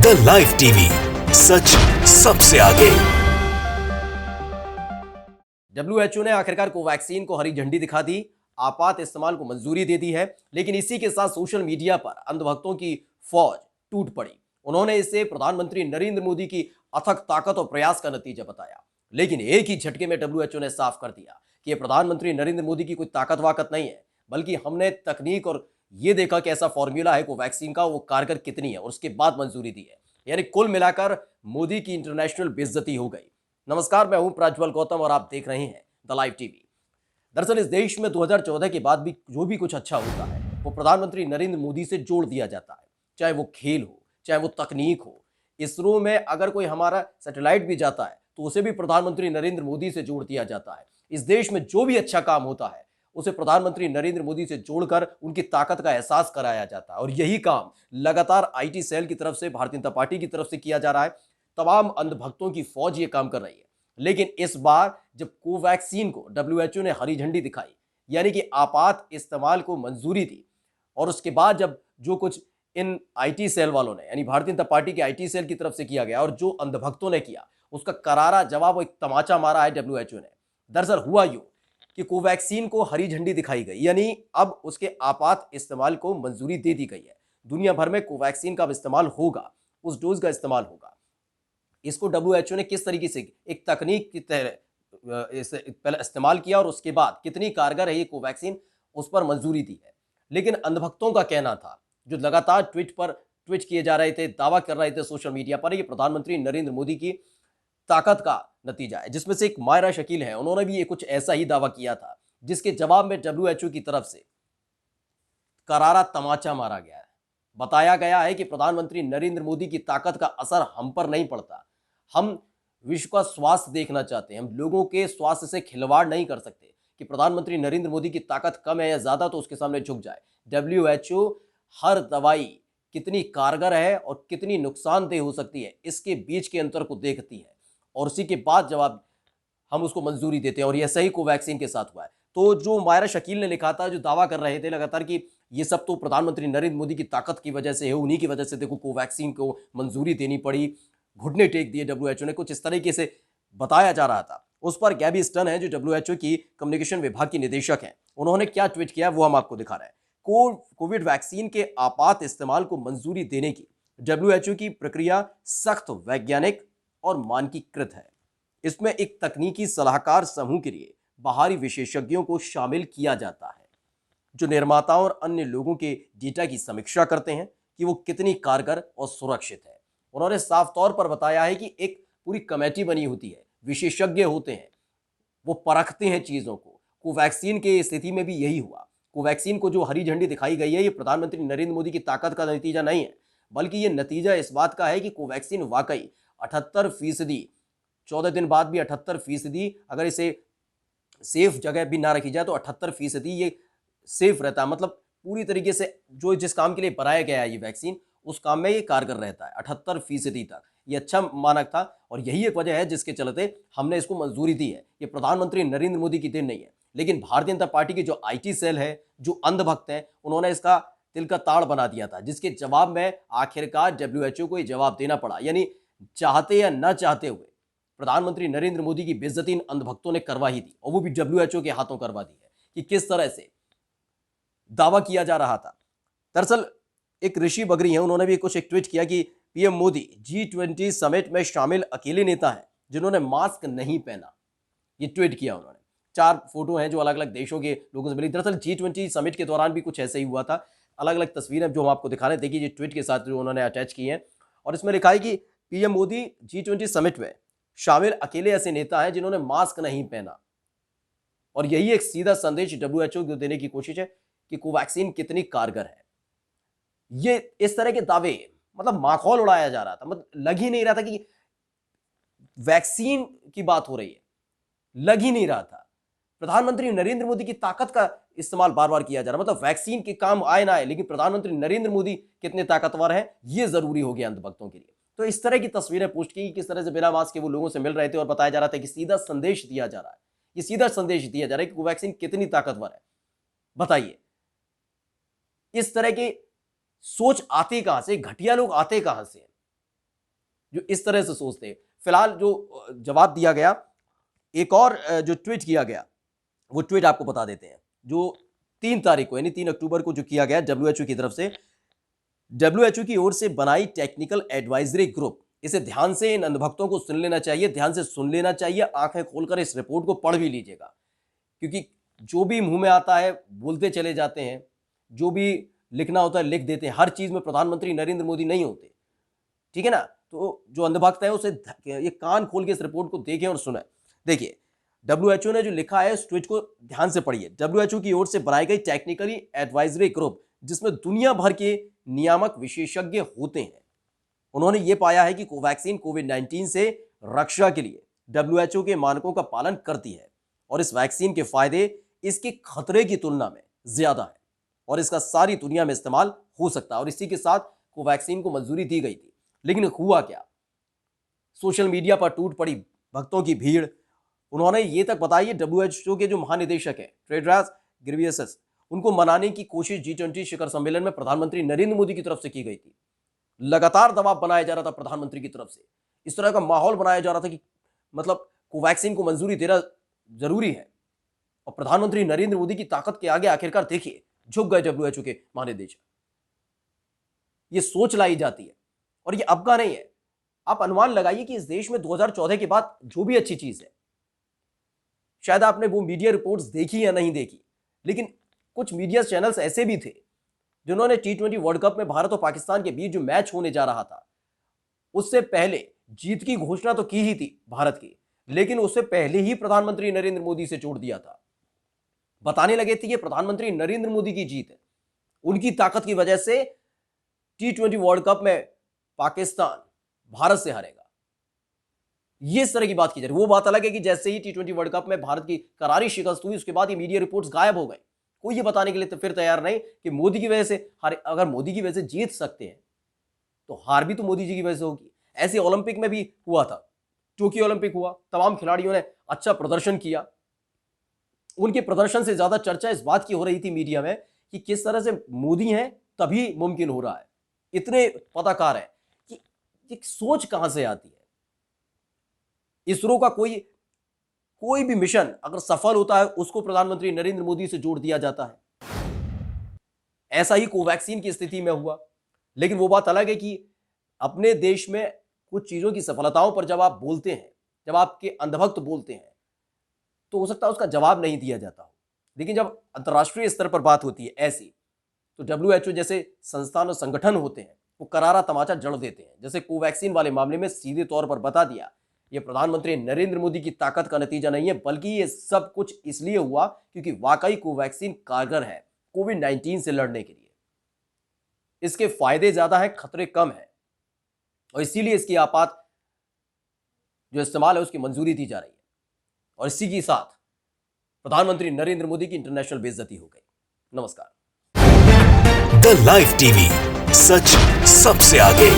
The live TV, सच सबसे आगे। WHO ने आखिरकार कोवैक्सीन को हरी झंडी दिखा दी, आपात इस्तेमाल को मंजूरी दे दी है। लेकिन इसी के साथ सोशल मीडिया पर अंधभक्तों की फौज टूट पड़ी। उन्होंने इसे प्रधानमंत्री नरेंद्र मोदी की अथक ताकत और प्रयास का नतीजा बताया। लेकिन एक ही झटके में डब्ल्यूएचओ ने साफ कर दिया कि यह प्रधानमंत्री नरेंद्र मोदी की कोई ताकत वाकत नहीं है, बल्कि हमने तकनीक और ये देखा कि ऐसा फॉर्मूला है कोवैक्सीन का, वो कारगर कितनी है, और उसके बाद मंजूरी दी है। यानी कुल मिलाकर मोदी की इंटरनेशनल बेइज्जती हो गई। नमस्कार, मैं हूं प्रज्वल गौतम और आप देख रहे हैं द लाइव टीवी। दरअसल इस देश में 2014 के बाद भी जो भी कुछ अच्छा होता है वो प्रधानमंत्री नरेंद्र मोदी से जोड़ दिया जाता है, चाहे वो खेल हो, चाहे वो तकनीक हो। इसरो में अगर कोई हमारा सैटेलाइट भी जाता है तो उसे भी प्रधानमंत्री नरेंद्र मोदी से जोड़ दिया जाता है। इस देश में जो भी अच्छा काम होता है उसे प्रधानमंत्री नरेंद्र मोदी से जोड़कर उनकी ताकत का एहसास कराया जाता है। और यही काम लगातार आईटी सेल की तरफ से, भारतीय जनता पार्टी की तरफ से किया जा रहा है। तमाम अंधभक्तों की फौज ये काम कर रही है। लेकिन इस बार जब कोवैक्सीन को डब्ल्यूएचओ ने हरी झंडी दिखाई, यानी कि आपात इस्तेमाल को मंजूरी दी, और उसके बाद जब जो कुछ इन आईटी सेल वालों ने, यानी भारतीय जनता पार्टी के आईटी सेल की तरफ से किया गया और जो अंधभक्तों ने किया, उसका करारा जवाब, एक तमाचा मारा है डब्ल्यूएचओ ने। दरअसल हुआ यूं कि कोवैक्सीन को हरी झंडी दिखाई गई, यानी अब उसके आपात इस्तेमाल को मंजूरी दे दी गई है। दुनिया भर में कोवैक्सीन का इस्तेमाल होगा, उस डोज का इस्तेमाल होगा। इसको डब्ल्यूएचओ ने किस तरीके से एक तकनीक की तरह इसे पहले इस्तेमाल किया और उसके बाद कितनी कारगर है ये कोवैक्सीन, उस पर मंजूरी दी है। लेकिन अंधभक्तों का कहना था, जो लगातार ट्वीट किए जा रहे थे, दावा कर रहे थे सोशल मीडिया पर, ये प्रधानमंत्री नरेंद्र मोदी की ताकत का नतीजा है। जिसमें से एक मायरा शकील है, उन्होंने भी ये कुछ ऐसा ही दावा किया था, जिसके जवाब में डब्ल्यूएचओ की तरफ से करारा तमाचा मारा गया है। बताया गया है कि प्रधानमंत्री नरेंद्र मोदी की ताकत का असर हम पर नहीं पड़ता। हम विश्व का स्वास्थ्य देखना चाहते हैं, हम लोगों के स्वास्थ्य से खिलवाड़ नहीं कर सकते कि प्रधानमंत्री नरेंद्र मोदी की ताकत कम है या ज्यादा तो उसके सामने झुक जाए। डब्ल्यूएचओ हर दवाई कितनी कारगर है और कितनी नुकसानदेह हो सकती है, इसके बीच के अंतर को देखती है और उसी के बाद जवाब हम उसको मंजूरी देते हैं। और यह सही कोवैक्सीन के साथ हुआ है। तो जो मायरा शकील ने लिखा था, जो दावा कर रहे थे लगातार कि ये सब तो प्रधानमंत्री नरेंद्र मोदी की ताकत की वजह से है, उन्हीं की वजह से देखो कोवैक्सीन को मंजूरी देनी पड़ी, घुटने टेक दिए डब्ल्यूएचओ ने, कुछ इस तरीके से बताया जा रहा था। उस पर गैबी स्टन है, जो डब्ल्यूएचओ की कम्युनिकेशन विभाग की निदेशक हैं, उन्होंने क्या ट्वीट किया वो हम आपको दिखा रहे हैं। कोविड वैक्सीन के आपात इस्तेमाल को मंजूरी देने की डब्ल्यूएचओ की प्रक्रिया सख्त वैज्ञानिक और मानकीकृत है। इसमें एक तकनीकी सलाहकार समूह के लिए बाहरी विशेषज्ञों को शामिल किया जाता है, जो निर्माताओं और अन्य लोगों के डेटा की समीक्षा करते हैं कि वो कितनी कारगर और सुरक्षित है। उन्होंने साफ तौर पर बताया है कि एक पूरी कमेटी बनी होती है, विशेषज्ञ होते हैं, वो परखते हैं चीजों को। कोवैक्सीन की स्थिति में भी यही हुआ। कोवैक्सीन को जो हरी झंडी दिखाई गई है, ये प्रधानमंत्री नरेंद्र मोदी की ताकत का नतीजा नहीं है, बल्कि ये नतीजा इस बात का है कि कोवैक्सीन वाकई 78%, 14 दिन बाद भी 78%, अगर इसे सेफ जगह भी ना रखी जाए तो 78% ये सेफ रहता है। मतलब पूरी तरीके से जो जिस काम के लिए बनाया गया है ये वैक्सीन, उस काम में ये कारगर रहता है 78% तक। ये अच्छा मानक था और यही एक वजह है जिसके चलते हमने इसको मंजूरी दी है। ये प्रधानमंत्री नरेंद्र मोदी की देन नहीं है। लेकिन भारतीय जनता पार्टी की जो आईटी सेल है, जो अंधभक्त हैं, उन्होंने इसका तिल का ताड़ बना दिया था, जिसके जवाब में आखिरकार डब्ल्यूएचओ को ये जवाब देना पड़ा। यानी चाहते या न चाहते हुए प्रधानमंत्री नरेंद्र मोदी की बेइज्जती इन अंधभक्तों ने करवा ही दी, और वो भी डब्ल्यूएचओ के हाथों करवा दी है। कि किस तरह से दावा किया जा रहा था। दरअसल एक ऋषि बगरी है, उन्होंने भी कुछ एक ट्वीट किया कि पीएम मोदी G20 समिट में शामिल अकेले नेता हैं जिन्होंने मास्क नहीं पहना। ये ट्वीट किया उन्होंने। 4 फोटो हैं जो अलग अलग देशों के लोगों से मिली। दरअसल G20 समिट के दौरान भी कुछ ऐसे ही हुआ था। अलग अलग तस्वीरें जो हम आपको दिखा रहे हैं, देखिए ये ट्वीट के साथ जो उन्होंने अटैच की हैं, और इसमें लिखा है कि पीएम मोदी G20 समिट में शामिल अकेले ऐसे नेता हैं जिन्होंने मास्क नहीं पहना। और यही एक सीधा संदेश डब्ल्यूएचओ को देने की कोशिश है कि कोवैक्सीन कितनी कारगर है। ये इस तरह के दावे, मतलब माखौल उड़ाया जा रहा था, मतलब लग ही नहीं रहा था कि वैक्सीन की बात हो रही है, लग ही नहीं रहा था। प्रधानमंत्री नरेंद्र मोदी की ताकत का इस्तेमाल बार बार किया जा रहा, मतलब वैक्सीन के काम आए ना आए, लेकिन प्रधानमंत्री नरेंद्र मोदी कितने ताकतवर हैं ये जरूरी हो गया अंधभक्तों के लिए। तो इस तरह की तस्वीरें पोस्ट की, किस तरह से बिना मास्क के वो लोगों से मिल रहे थे और बताया जा रहा था कि सीधा संदेश दिया जा रहा है, ये सीधा संदेश दिया जा रहा है कि कोवैक्सीन कितनी ताकतवर है। बताइए, इस तरह की सोच आती कहां से, घटिया लोग आते कहां से? जो इस तरह से सोचते हैं। फिलहाल जो जवाब दिया गया, एक और जो ट्वीट किया गया, वो ट्वीट आपको बता देते हैं, जो 3 तारीख को यानी 3 अक्टूबर को जो किया गया डब्ल्यूएचओ की तरफ से। डब्ल्यूएचओ की ओर से बनाई टेक्निकल एडवाइजरी ग्रुप, इसे ध्यान से इन अंधभक्तों को सुन लेना चाहिए, ध्यान से सुन लेना चाहिए, आंखें खोलकर इस रिपोर्ट को पढ़ भी लीजिएगा, क्योंकि जो भी मुंह में आता है बोलते चले जाते हैं, जो भी लिखना होता है लिख देते हैं, हर चीज में प्रधानमंत्री नरेंद्र मोदी नहीं होते, ठीक है ना। तो जो अंधभक्त है उसे ये कान खोल के इस रिपोर्ट को देखें और सुने। देखिए डब्ल्यूएचओ ने जो लिखा है उस ट्वीट को ध्यान से पढ़िए। डब्ल्यूएचओ की ओर से बनाई गई टेक्निकली एडवाइजरी ग्रुप, जिसमें दुनिया भर के नियामक विशेषज्ञ होते हैं, उन्होंने ये पाया है कि कोवैक्सीन कोविड-19 से रक्षा के लिए डब्ल्यूएचओ के मानकों का पालन करती है और इस वैक्सीन के फायदे इसके खतरे की तुलना में ज्यादा है और इसका सारी दुनिया में इस्तेमाल हो सकता है। और इसी के साथ कोवैक्सीन को मंजूरी दी गई थी। लेकिन हुआ क्या, सोशल मीडिया पर टूट पड़ी भक्तों की भीड़। उन्होंने ये तक बताया, डब्ल्यूएचओ के जो महानिदेशक है टेड्रस घेब्रेयेसस, उनको मनाने की कोशिश G20 शिखर सम्मेलन में प्रधानमंत्री नरेंद्र मोदी की तरफ से की गई थी। लगातार दबाव बनाया जा रहा था प्रधानमंत्री की तरफ से, इस तरह का माहौल बनाया जा रहा था कि मतलब कोवैक्सीन को मंजूरी देना जरूरी है। और प्रधानमंत्री नरेंद्र मोदी की ताकत के आगे आखिरकार देखिए झुक गए डब्ल्यूएचओ के महानिदेशक। ये सोच लाई जाती है और ये अब का नहीं है। आप अनुमान लगाइए कि इस देश में 2014 के बाद जो भी अच्छी चीज है, शायद आपने वो मीडिया रिपोर्ट्स देखी या नहीं देखी, लेकिन कुछ मीडिया चैनल्स ऐसे भी थे जिन्होंने T20 वर्ल्ड कप में भारत और पाकिस्तान के बीच जो मैच होने जा रहा था, उससे पहले जीत की घोषणा तो की ही थी भारत की, लेकिन उससे पहले ही प्रधानमंत्री नरेंद्र मोदी से जोड़ दिया था। बताने लगे थे कि प्रधानमंत्री नरेंद्र मोदी की जीत है, उनकी ताकत की वजह से T20 वर्ल्ड कप में पाकिस्तान भारत से हारेगा। ये इस तरह की बात की जा रही है। वो बात अलग है कि जैसे ही T20 वर्ल्ड कप में भारत की करारी शिकस्त हुई, उसके बाद ये मीडिया रिपोर्ट्स गायब हो गए। कोई ये बताने के लिए तो फिर तैयार नहीं कि मोदी की वजह से हारे। अगर मोदी की वजह से जीत सकते हैं तो हार भी तो मोदी जी की वजह से होगी। ऐसे ओलंपिक में भी हुआ था, टोक्यो ओलंपिक हुआ, तमाम खिलाड़ियों ने अच्छा प्रदर्शन किया। उनके प्रदर्शन से ज्यादा चर्चा इस बात की हो रही थी मीडिया में कि किस तरह से मोदी हैं तभी मुमकिन हो रहा है। इतने पत्रकार हैं कि ये सोच कहां से आती है। इसरो का कोई भी मिशन अगर सफल होता है, उसको प्रधानमंत्री नरेंद्र मोदी से जोड़ दिया जाता है। ऐसा ही कोवैक्सीन की स्थिति में हुआ। लेकिन वो बात अलग है कि अपने देश में कुछ चीजों की सफलताओं पर जब आप बोलते हैं, जब आपके अंधभक्त बोलते हैं, तो हो सकता है उसका जवाब नहीं दिया जाता हो। लेकिन जब अंतर्राष्ट्रीय स्तर पर बात होती है ऐसी, तो डब्ल्यूएचओ जैसे संस्थान और संगठन होते हैं, वो करारा तमाचा जड़ देते हैं। जैसे कोवैक्सीन वाले मामले में सीधे तौर पर बता दिया, ये प्रधानमंत्री नरेंद्र मोदी की ताकत का नतीजा नहीं है, बल्कि ये सब कुछ इसलिए हुआ क्योंकि वाकई कोवैक्सीन कारगर है कोविड-19 से लड़ने के लिए। इसके फायदे ज्यादा हैं, खतरे कम है, और इसीलिए इसकी आपात जो इस्तेमाल है उसकी मंजूरी दी जा रही है। और इसी के साथ प्रधानमंत्री नरेंद्र मोदी की इंटरनेशनल बेइज्जती हो गई। नमस्कार। द लाइव टीवी, सच सबसे आगे।